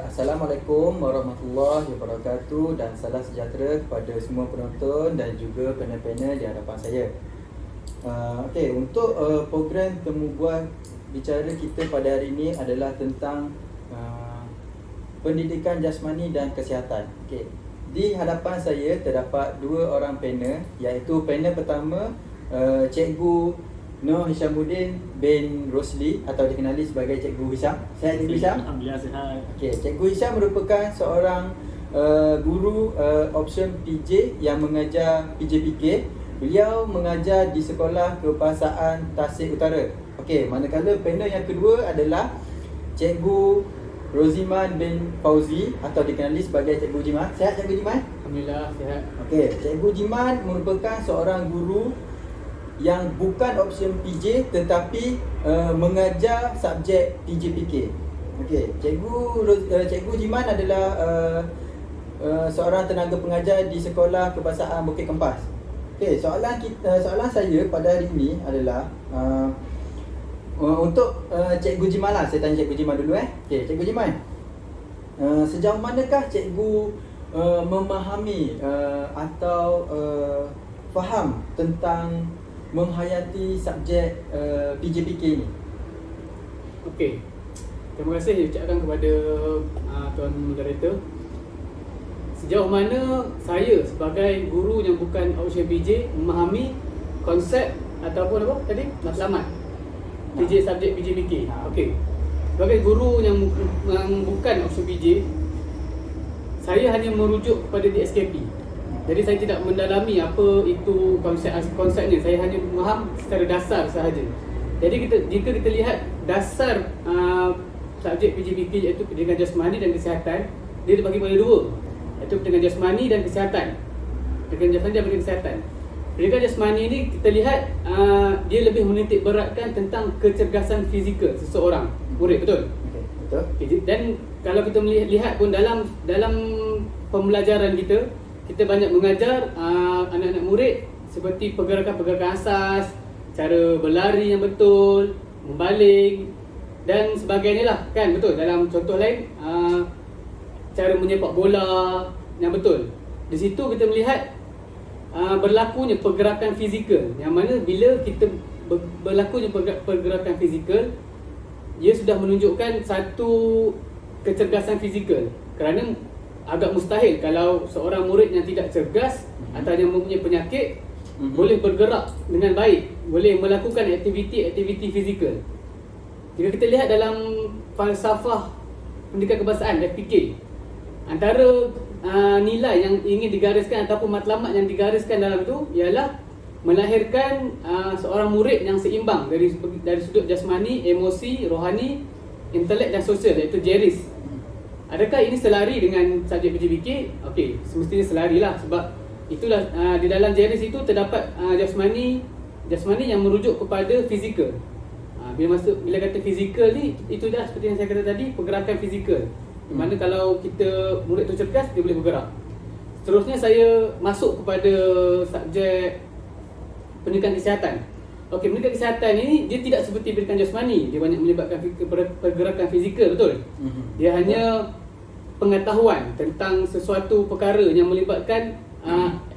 Assalamualaikum warahmatullahi wabarakatuh dan salam sejahtera kepada semua penonton dan juga panel-panel di hadapan saya. Untuk program temu bual bicara kita pada hari ini adalah tentang pendidikan jasmani dan kesihatan. Di hadapan saya terdapat dua orang panel, iaitu panel pertama Cikgu Nur Hishamuddin bin Rosli atau dikenali sebagai Cikgu Hisham. Sihat Cikgu Hisham? Alhamdulillah sihat. Cikgu Hisham merupakan seorang guru option PJ yang mengajar PJPK. Beliau mengajar di Sekolah Kebahasaan Tasik Utara. Manakala panel yang kedua adalah Cikgu Roziman bin Fauzi atau dikenali sebagai Cikgu Jiman. Sihat Cikgu Jiman? Alhamdulillah sihat. Cikgu Jiman merupakan seorang guru yang bukan option PJ tetapi mengajar subjek PJPK. Cikgu Jiman adalah seorang tenaga pengajar di Sekolah Kebahasaan Bukit Kempas. Soalan saya pada hari ini adalah untuk Cikgu Jiman lah. Saya tanya Cikgu Jiman dulu Cikgu Jiman, sejauh manakah cikgu memahami atau faham tentang menghayati subjek PJPK ni? Terima kasih ucapkan kepada Tuan Moderator. Sejauh mana saya sebagai guru yang bukan option PJ memahami konsep ataupun apa tadi? Matlamat PJ subjek PJPK. Sebagai guru yang bukan option PJ, saya hanya merujuk kepada DSKP. Jadi saya tidak mendalami apa itu konsepnya. Saya hanya memaham secara dasar sahaja. Jadi jika kita lihat dasar subjek PJPK iaitu pendidikan jasmani dan kesihatan, dia dibagi pada dua, iaitu pendidikan jasmani dan kesihatan. Pendidikan jasmani dan pendidikan kesihatan. Pendidikan jasmani ini kita lihat dia lebih menitik beratkan tentang kecergasan fizikal seseorang murid, betul? Betul. Dan kalau kita lihat pun dalam pembelajaran kita banyak mengajar anak-anak murid seperti pergerakan-pergerakan asas, cara berlari yang betul, membaling dan sebagainya lah, kan, betul? Dalam contoh lain, cara menyepak bola yang betul. Di situ kita melihat berlakunya pergerakan fizikal, yang mana bila kita berlakunya pergerakan fizikal, ia sudah menunjukkan satu kecergasan fizikal. Kerana agak mustahil kalau seorang murid yang tidak cergas atau yang mempunyai penyakit boleh bergerak dengan baik, boleh melakukan aktiviti fizikal. Jika kita lihat dalam falsafah pendidikan kebahasaan FPK, antara nilai yang ingin digariskan ataupun matlamat yang digariskan dalam itu ialah melahirkan seorang murid yang seimbang dari sudut jasmani, emosi, rohani, intelek dan sosial, iaitu JERIS. Adakah ini selari dengan subjek PJPK? Semestinya selari lah, sebab itulah di dalam JERIS itu terdapat jasmani yang merujuk kepada fizikal. Bila kata fizikal ni, itu dah seperti yang saya kata tadi, pergerakan fizikal. Di mana kalau kita murid tu cergas, dia boleh bergerak. Seterusnya saya masuk kepada subjek pendidikan kesihatan. Pendidikan kesihatan ini dia tidak seperti pendidikan jasmani. Dia banyak melibatkan pergerakan fizikal, betul? Dia hanya pengetahuan tentang sesuatu perkara yang melibatkan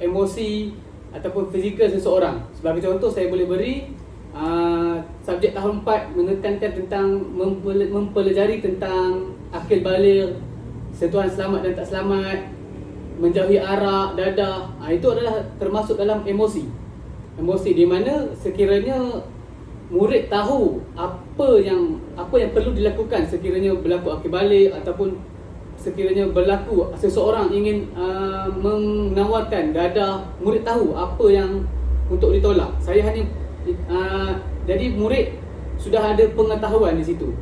emosi ataupun fizikal seseorang. Sebagai contoh, saya boleh beri subjek tahun 4 menekankan tentang mempelajari tentang akil baligh, sentuhan selamat dan tak selamat, menjauhi arak, dadah. Itu adalah termasuk dalam emosi, di mana sekiranya murid tahu apa yang perlu dilakukan sekiranya berlaku akil baligh ataupun sekiranya berlaku seseorang ingin menawarkan dadah, murid tahu apa yang untuk ditolak. Saya hanya jadi murid sudah ada pengetahuan di situ.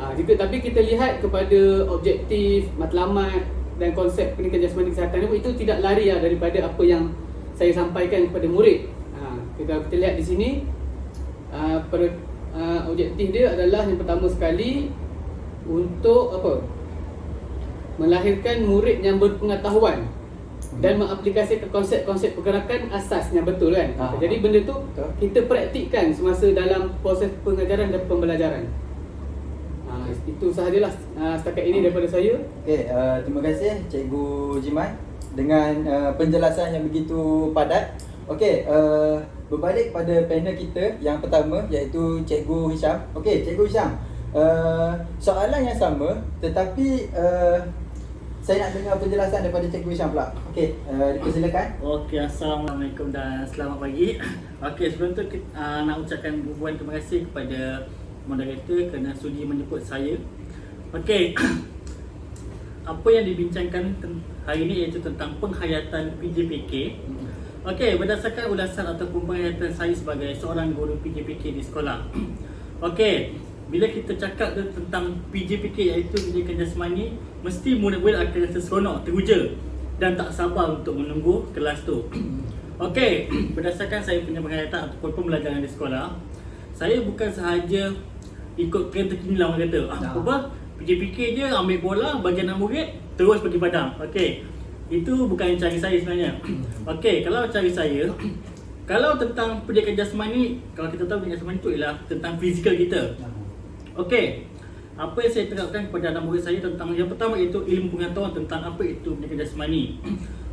Tapi kita lihat kepada objektif, matlamat dan konsep pendidikan jasmani kesihatan itu tidak lari daripada apa yang saya sampaikan kepada murid. Kita lihat di sini objektif dia adalah yang pertama sekali untuk melahirkan murid yang berpengetahuan dan mengaplikasikan konsep-konsep pergerakan asas yang betul kan. Jadi benda tu betul. kita praktikkan semasa dalam proses pengajaran dan pembelajaran. Itu sahajalah setakat ini daripada saya. Okey, terima kasih Cikgu Jiman dengan penjelasan yang begitu padat. Okey, berbalik pada panel kita yang pertama iaitu Cikgu Hisham. Okey, Cikgu Hisham, soalan yang sama tetapi saya nak dengar penjelasan daripada Cikgu Hisham pula. Okey, dipersilakan. Okey, Assalamualaikum dan selamat pagi. Okey, sebelum tu kita nak ucapkan ribuan terima kasih kepada moderator kerana sudi menjemput saya. Okey. Apa yang dibincangkan hari ini iaitu tentang penghayatan PJPK. Okey, berdasarkan ulasan ataupun penghayatan saya sebagai seorang guru PJPK di sekolah. Okey, bila kita cakap tentang PJPK iaitu pendidikan jasmani, mesti murid-murid akan rasa seronok, teruja dan tak sabar untuk menunggu kelas tu. Okey, berdasarkan saya punya penghayatan ataupun pembelajaran di sekolah, saya bukan sahaja ikut trend terkini lah orang kata. Apa? PJPK je ambil bola, bagi anak murid, terus pergi padang. Okey. Itu bukan cari saya sebenarnya. Okey, kalau cari saya, kalau tentang pendidikan jasmani, kalau kita tahu pendidikan jasmani itu ialah tentang fizikal kita. Okey. Apa yang saya terapkan kepada anak murid saya tentang yang pertama iaitu ilmu pengetahuan tentang apa itu pendidikan jasmani.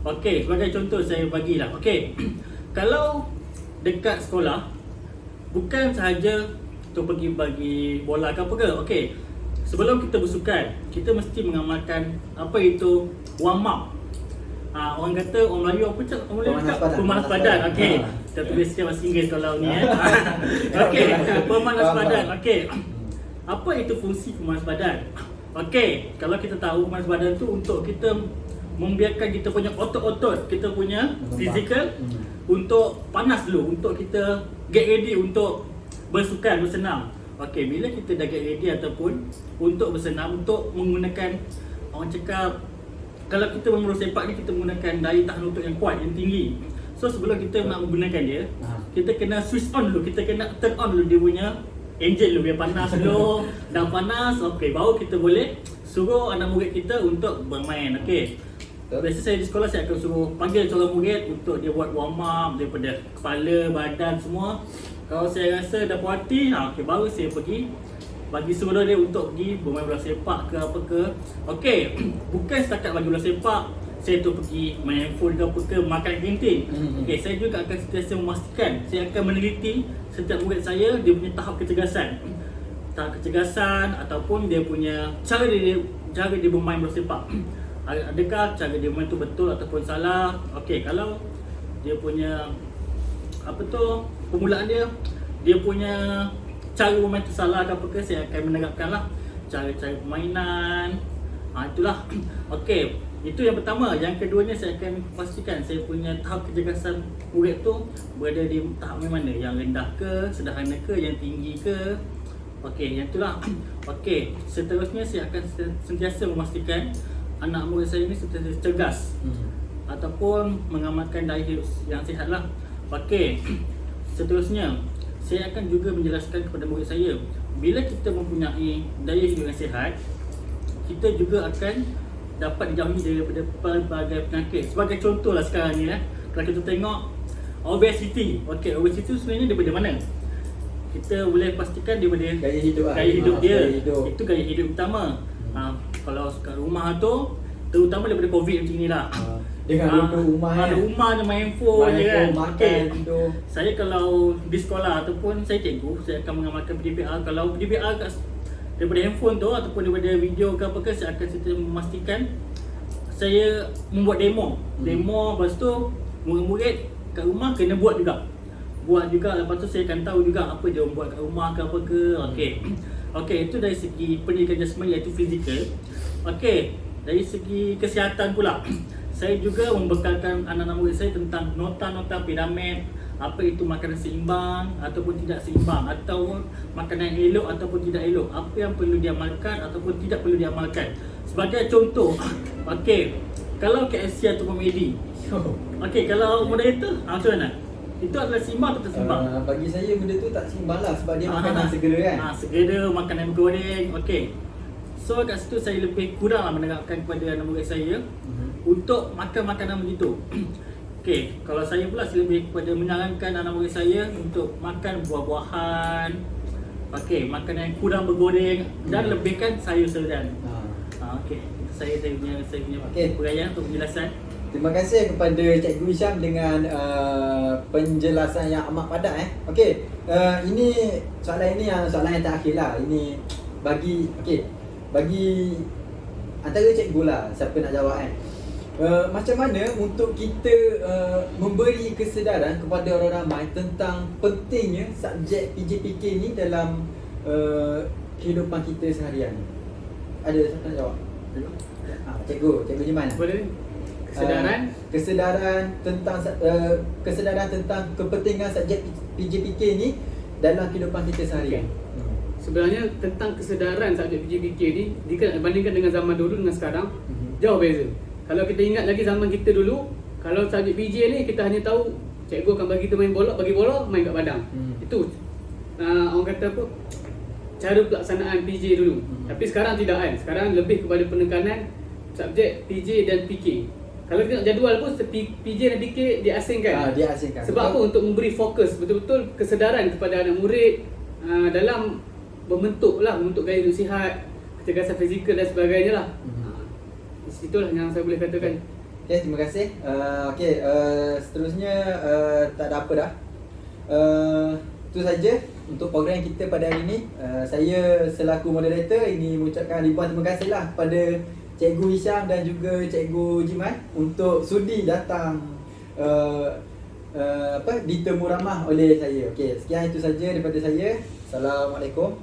Okey, sebagai contoh saya bagilah. Okey. Kalau dekat sekolah, bukan sahaja untuk pergi bagi bola ke apa ke. Okey. Sebelum kita bersukan, kita mesti mengamalkan apa itu warm up. Orang kata, orang Melayu apa cakap? Orang Melayu cakap pemanas badan. Okey. Kita tulis sikit bahasa Inggeris kalau ni Okey, pemanas badan. Okey. Apa itu fungsi pemanas badan? Okey, kalau kita tahu pemanas badan tu untuk kita membiarkan kita punya otot-otot, kita punya fizikal untuk panas dulu, untuk kita get ready untuk bersukan, bersenam. Okey, bila kita dah get ready ataupun untuk bersenam, untuk menggunakan, orang cakap, kalau kita bermain bola sepak ni, kita menggunakan daya tahan otot yang kuat, yang tinggi. So sebelum kita nak menggunakan dia, kita kena switch on dulu, kita kena turn on dulu dia punya engine dulu, biar panas dulu. Dah panas, okey, baru kita boleh suruh anak murid kita untuk bermain. Okey. Biasa saya di sekolah, saya akan suruh panggil seorang murid untuk dia buat warm up daripada kepala, badan semua. Kalau saya rasa dah puas hati, okey, baru saya pergi bagi suruh dia untuk pergi bermain bola sepak ke apa ke. Okey, bukan setakat bagi bola sepak, saya tu pergi main handphone ke apa ke, makan kantin. Okey, saya juga akan sentiasa memastikan, saya akan meneliti setiap murid saya, dia punya tahap kecergasan. Tahap kecergasan ataupun dia punya cara dia bermain bola sepak. Adakah cara dia bermain tu betul ataupun salah? Okey, kalau dia punya apa tu, permulaan dia punya cara bermain tu salah ke apa ke, saya akan menerapkan lah cara-cara permainan. Itulah. Okey, itu yang pertama. Yang keduanya, saya akan pastikan saya punya tahap kecergasan murid tu berada di tahap yang mana, yang rendah ke, sederhana ke, yang tinggi ke. Okey, yang itulah. Okey, seterusnya saya akan sentiasa memastikan anak murid saya ni sentiasa cergas ataupun mengamalkan daya hidup yang sihat lah. Okey, seterusnya saya akan juga menjelaskan kepada murid saya, bila kita mempunyai daya hidup yang sihat, kita juga akan dapat dijauhi daripada pelbagai penyakit. Sebagai contoh lah sekarang ni, kalau kita tengok obesity. Okey, obesity sebenarnya daripada mana? Kita boleh pastikan daripada Gaya hidup dia. Gaya hidup. Itu gaya hidup utama. Kalau kat rumah tu, terutama daripada COVID macam ni lah. Dengan duduk rumah je main phone je kan. Makan, tidur. Saya kalau di sekolah ataupun saya cikgu, saya akan mengamalkan PDPR. Kalau PDPR daripada handphone tu ataupun daripada video ke apa ke, saya akan sentiasa memastikan saya membuat demo. Lepas tu murid-murid kat rumah kena buat juga. Lepas tu saya akan tahu juga apa dia buat kat rumah ke apa ke. Okey, itu dari segi pendidikan jasmani iaitu fizikal. Okey, dari segi kesihatan pula, saya juga membekalkan anak-anak murid saya tentang nota-nota piramid, apa itu makanan seimbang ataupun tidak seimbang, atau makanan yang elok ataupun tidak elok, apa yang perlu diamalkan ataupun tidak perlu diamalkan. Sebagai contoh, okey, kalau KFC ataupun McD, okey, kalau moderator, macam mana? Itu adalah seimbang atau tak seimbang? Bagi saya benda tu tak seimbang lah, sebab dia makanan segera kan. Segera, makanan goreng. Okey. So kat situ saya lebih kurang lah menerapkan kepada anak murid saya. untuk makan makanan begitu. Okey, kalau saya pula lebih kepada menyarankan anak murid saya untuk makan buah-buahan. Okey, makanan yang kurang bergoreng dan lebihkan sayur-sayuran. Okey, itu saya punya Okey. huraian untuk penjelasan. Terima kasih kepada Cikgu Hisham dengan penjelasan yang amat padat. Okey, ini soalan yang terakhir lah. Ini bagi antara cikgu lah, siapa nak jawab kan. Macam mana untuk kita memberi kesedaran kepada orang ramai tentang pentingnya subjek PJPK ni dalam kehidupan kita seharian? Ada siapa nak jawab? Cikgu Jiman. Boleh. Kesedaran kesedaran tentang kepentingan subjek PJPK ni dalam kehidupan kita seharian. Sebenarnya tentang kesedaran subjek PJPK ni, jika bandingkan dengan zaman dulu dengan sekarang, jauh beza. Kalau kita ingat lagi zaman kita dulu, kalau subjek PJ ni kita hanya tahu cikgu akan bagi kita main bola, bagi bola, main kat padang. Itu orang kata apa, cara pelaksanaan PJ dulu. Tapi sekarang tidak kan. Sekarang lebih kepada penekanan subjek PJ dan PK. Kalau kita tengok jadual pun PJ dan PK diasingkan. Diasingkan. Sebab apa? Untuk memberi fokus betul-betul kesedaran kepada anak murid dalam membentuk gaya hidup sihat, kecergasan fizikal dan sebagainya lah. Itulah yang saya boleh katakan. Okey, terima kasih. Seterusnya tak ada apa dah. Itu saja untuk program kita pada hari ini. Saya selaku moderator ini mengucapkan ribuan terima kasih lah kepada Cikgu Hisham dan juga Cikgu Jiman untuk sudi datang ditemu ramah oleh saya. Okey, sekian itu saja daripada saya. Assalamualaikum.